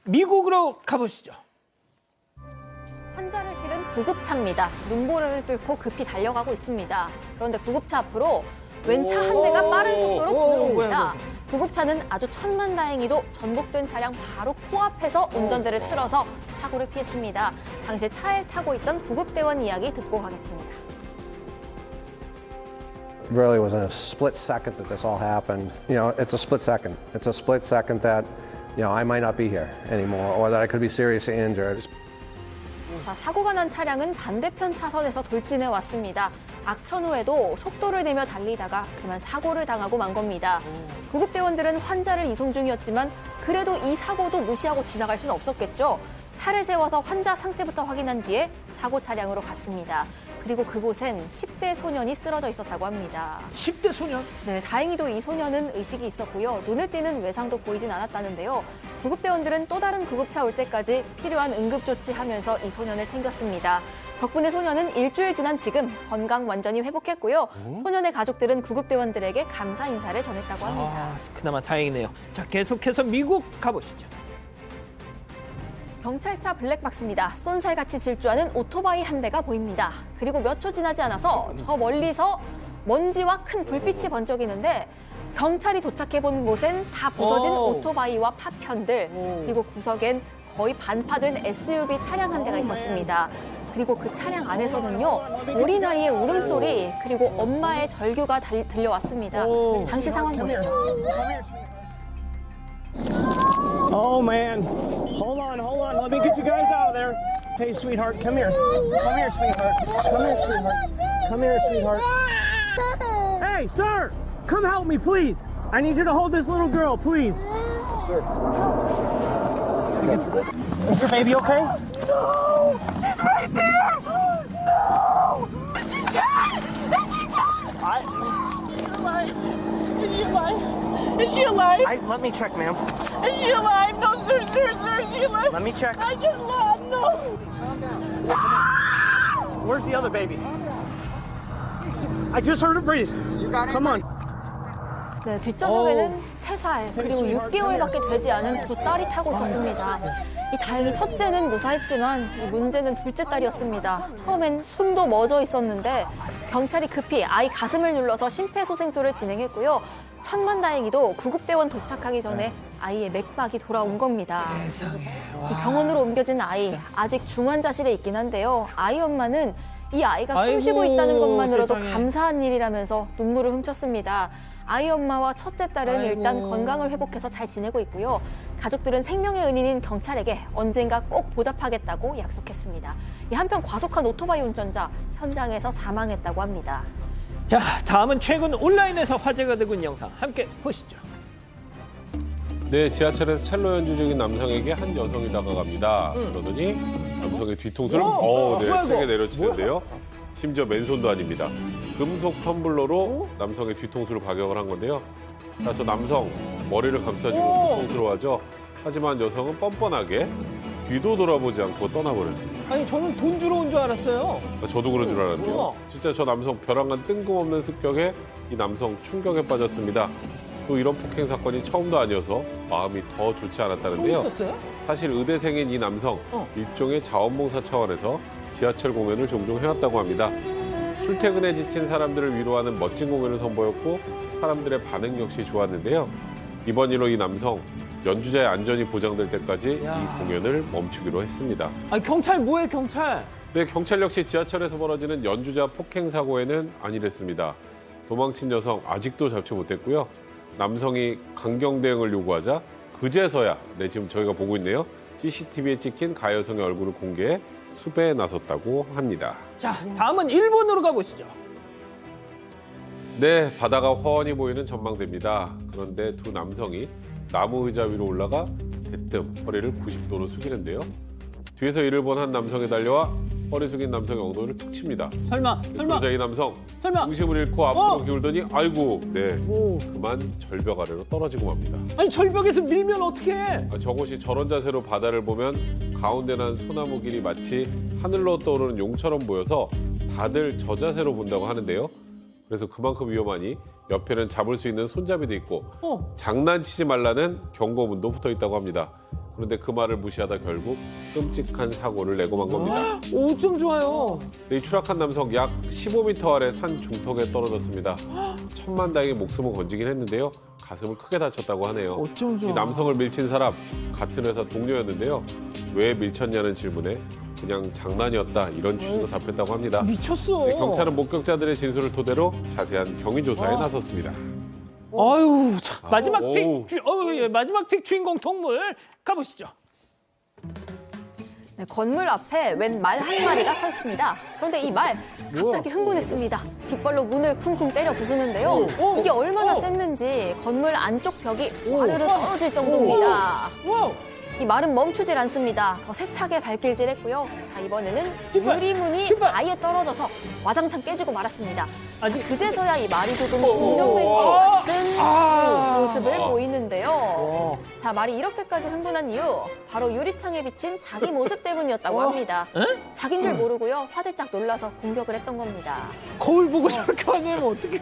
미국으로 가보시죠. 환자를 실은 구급차입니다. 눈보라를 뚫고 급히 달려가고 있습니다. 그런데 구급차 앞으로 웬 차 한 대가 빠른 속도로 굴러옵니다. 구급차는 아주 천만다행히도 전복된 차량 바로 코앞에서 운전대를 틀어서 사고를 피했습니다. 당시 차에 타고 있던 구급대원 이야기 듣고 가겠습니다. It really was in a split second that this all happened. You know, it's a split second. It's a split second that, you know, I might not be here anymore or that I could be seriously injured. 자, 사고가 난 차량은 반대편 차선에서 돌진해 왔습니다. 악천 후에도 속도를 내며 달리다가 그만 사고를 당하고 만 겁니다. 구급대원들은 환자를 이송 중이었지만 그래도 이 사고도 무시하고 지나갈 수는 없었겠죠. 차를 세워서 환자 상태부터 확인한 뒤에 사고 차량으로 갔습니다. 그리고 그곳엔 10대 소년이 쓰러져 있었다고 합니다. 10대 소년? 네, 다행히도 이 소년은 의식이 있었고요. 눈에 띄는 외상도 보이진 않았다는데요. 구급대원들은 또 다른 구급차 올 때까지 필요한 응급조치하면서 이 소년을 챙겼습니다. 덕분에 소년은 일주일 지난 지금 건강 완전히 회복했고요. 소년의 가족들은 구급대원들에게 감사 인사를 전했다고 합니다. 그나마 다행이네요. 자, 계속해서 미국 가보시죠. 경찰차 블랙박스입니다. 쏜살같이 질주하는 오토바이 한 대가 보입니다. 그리고 몇 초 지나지 않아서 저 멀리서 먼지와 큰 불빛이 번쩍이는데 경찰이 도착해본 곳엔 다 부서진 오토바이와 파편들, 그리고 구석엔 거의 반파된 SUV 차량 한 대가 있었습니다. 그리고 그 차량 안에서는요, 어린아이의 울음소리, 그리고 엄마의 절규가 들려왔습니다. 당시 상황 보시죠. Oh man. Hold on. Let me get you guys out of there. Hey, sweetheart, come here. Come here, sweetheart. Come here, sweetheart. Come here, sweetheart. Hey, sir! Come help me, please. I need you to hold this little girl, please. Sir. Is your baby okay? No! She's right there! No! She's dead! She's dead! Is she alive? Is she alive? Let me check, ma'am. Is she alive? No, sir, is she alive? Let me check. I just lost. No! Where's the other baby? I just heard her breathe. You got it? Come on. 네, 뒷좌석에는 3살 그리고 6개월밖에 되지 않은 두 딸이 타고 있었습니다. 다행히 첫째는 무사했지만 문제는 둘째 딸이었습니다. 처음엔 숨도 멎어 있었는데 경찰이 급히 아이 가슴을 눌러서 심폐소생술을 진행했고요. 천만다행히도 구급대원 도착하기 전에 아이의 맥박이 돌아온 겁니다. 이 병원으로 옮겨진 아이 아직 중환자실에 있긴 한데요. 아이 엄마는 이 아이가 숨 쉬고 있다는 것만으로도 감사한 일이라면서 눈물을 훔쳤습니다. 아이 엄마와 첫째 딸은 일단 건강을 회복해서 잘 지내고 있고요. 가족들은 생명의 은인인 경찰에게 언젠가 꼭 보답하겠다고 약속했습니다. 한편 과속한 오토바이 운전자 현장에서 사망했다고 합니다. 자, 다음은 최근 온라인에서 화제가 되고 있는 영상 함께 보시죠. 네, 지하철에서 첼로 연주 중인 남성에게 한 여성이 다가갑니다. 그러더니 남성의 뒤통수를 세게 내려치는데요. 심지어 맨손도 아닙니다. 금속 텀블러로 남성의 뒤통수를 가격을 한 건데요. 자, 저 남성 머리를 감싸주고 고통스러워하죠. 하지만 여성은 뻔뻔하게 뒤도 돌아보지 않고 떠나버렸습니다. 아니, 저는 돈 주러 온 줄 알았어요. 저도 그런 줄 알았는데요. 진짜 저 남성 벼랑간 뜬금없는 습격에 이 남성 충격에 빠졌습니다. 또 이런 폭행 사건이 처음도 아니어서 마음이 더 좋지 않았다는데요. 사실 의대생인 이 남성, 일종의 자원봉사 차원에서 지하철 공연을 종종 해왔다고 합니다. 출퇴근에 지친 사람들을 위로하는 멋진 공연을 선보였고 사람들의 반응 역시 좋았는데요. 이번 일로 이 남성, 연주자의 안전이 보장될 때까지 이 공연을 멈추기로 했습니다. 아니, 경찰 뭐해, 경찰? 네, 경찰 역시 지하철에서 벌어지는 연주자 폭행 사고에는 안일했습니다. 도망친 여성 아직도 잡지 못했고요. 남성이 강경 대응을 요구하자 그제서야, 지금 저희가 보고 있네요. CCTV에 찍힌 가여성의 얼굴을 공개해 수배에 나섰다고 합니다. 자, 다음은 일본으로 가보시죠. 네, 바다가 훤히 보이는 전망대입니다. 그런데 두 남성이 나무 의자 위로 올라가 대뜸 허리를 90도로 숙이는데요. 뒤에서 이를 본 한 남성이 달려와 허리 숙인 남성의 엉덩이를 툭 칩니다. 설마. 그러자 이 남성 설마. 중심을 잃고 앞으로 기울더니 아이고, 그만 절벽 아래로 떨어지고 맙니다. 아니, 절벽에서 밀면 어떡해? 저곳이 저런 자세로 바다를 보면 가운데 난 소나무 길이 마치 하늘로 떠오르는 용처럼 보여서 다들 저 자세로 본다고 하는데요. 그래서 그만큼 위험하니 옆에는 잡을 수 있는 손잡이도 있고 장난치지 말라는 경고문도 붙어 있다고 합니다. 그런데 그 말을 무시하다 결국 끔찍한 사고를 내고 만 겁니다. 오, 좀 좋아요. 이 추락한 남성 약 15m 아래 산 중턱에 떨어졌습니다. 천만다행히 목숨은 건지긴 했는데요. 가슴을 크게 다쳤다고 하네요. 어쩜 좋아. 이 남성을 밀친 사람 같은 회사 동료였는데요. 왜 밀쳤냐는 질문에 그냥 장난이었다 이런 취지로 답했다고 합니다. 미쳤어. 네, 경찰은 목격자들의 진술을 토대로 자세한 경위 조사에 나섰습니다. 아유, 자, 마지막 오. 예, 마지막 픽 주인공 동물 가보시죠. 네, 건물 앞에 웬 말 한 마리가 서 있습니다. 그런데 이 말 갑자기 흥분했습니다. 뒷발로 문을 쿵쿵 때려 부수는데요. 이게 얼마나 셌는지 건물 안쪽 벽이 와르르 떨어질 정도입니다. 와우. 이 말은 멈추질 않습니다. 더 세차게 발길질했고요. 자, 이번에는 뒷발! 유리문이 뒷발! 아예 떨어져서 와장창 깨지고 말았습니다. 아직 그제서야 이 말이 조금 진정된 것 같은 모습을 보이는데요. 자, 말이 이렇게까지 흥분한 이유 바로 유리창에 비친 자기 모습 때문이었다고 합니다. 자긴 줄 모르고요. 화들짝 놀라서 공격을 했던 겁니다. 거울 보고 저렇게 화내면 어떡해.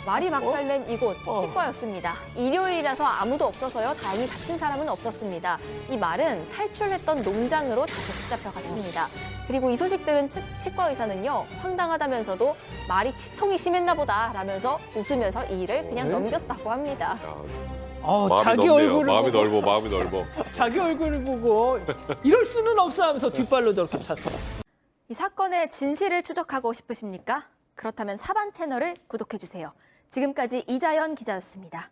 말이 박살낸 이곳 치과였습니다. 일요일이라서 아무도 없어서요. 다행히 다친 사람은 없었습니다. 이 말은 탈출했던 농장으로 다시 붙잡혀갔습니다. 그리고 이 소식 들은 치과 의사는요. 황당하다면서도 말이 치통이 심했나 보다 라면서 웃으면서 이 일을 그냥 넘겼다고 합니다. 마음이 자기 넓네요. 얼굴을 마음이 보고, 넓어, 마음이 넓어. 자기 얼굴을 보고 이럴 수는 없어 하면서 뒷발로 저렇게 찼어. 이 사건의 진실을 추적하고 싶으십니까? 그렇다면 사반 채널을 구독해주세요. 지금까지 이자연 기자였습니다.